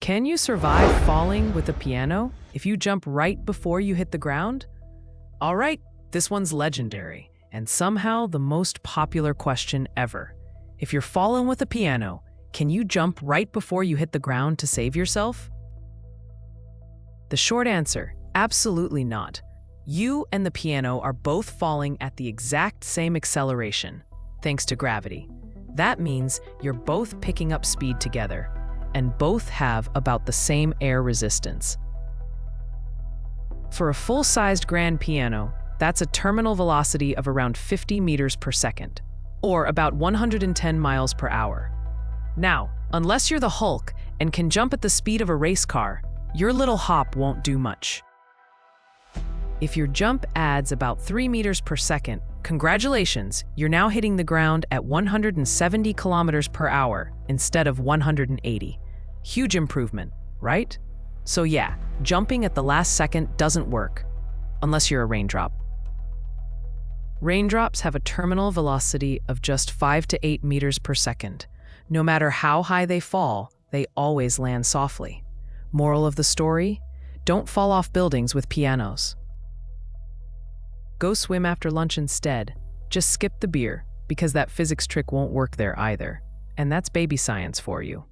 Can you survive falling with a piano if you jump right before you hit the ground? All right, this one's legendary, and somehow the most popular question ever. If you're falling with a piano, can you jump right before you hit the ground to save yourself? The short answer, absolutely not. You and the piano are both falling at the exact same acceleration, thanks to gravity. That means you're both picking up speed together, and both have about the same air resistance. For a full-sized grand piano, that's a terminal velocity of around 50 meters per second, or about 110 miles per hour. Now, unless you're the Hulk and can jump at the speed of a race car, your little hop won't do much. If your jump adds about 3 meters per second, congratulations, you're now hitting the ground at 170 kilometers per hour instead of 180. Huge improvement, right? So yeah, jumping at the last second doesn't work, unless you're a raindrop. Raindrops have a terminal velocity of just 5 to 8 meters per second. No matter how high they fall, they always land softly. Moral of the story? Don't fall off buildings with pianos. Go swim after lunch instead. Just skip the beer, because that physics trick won't work there either. And that's baby science for you.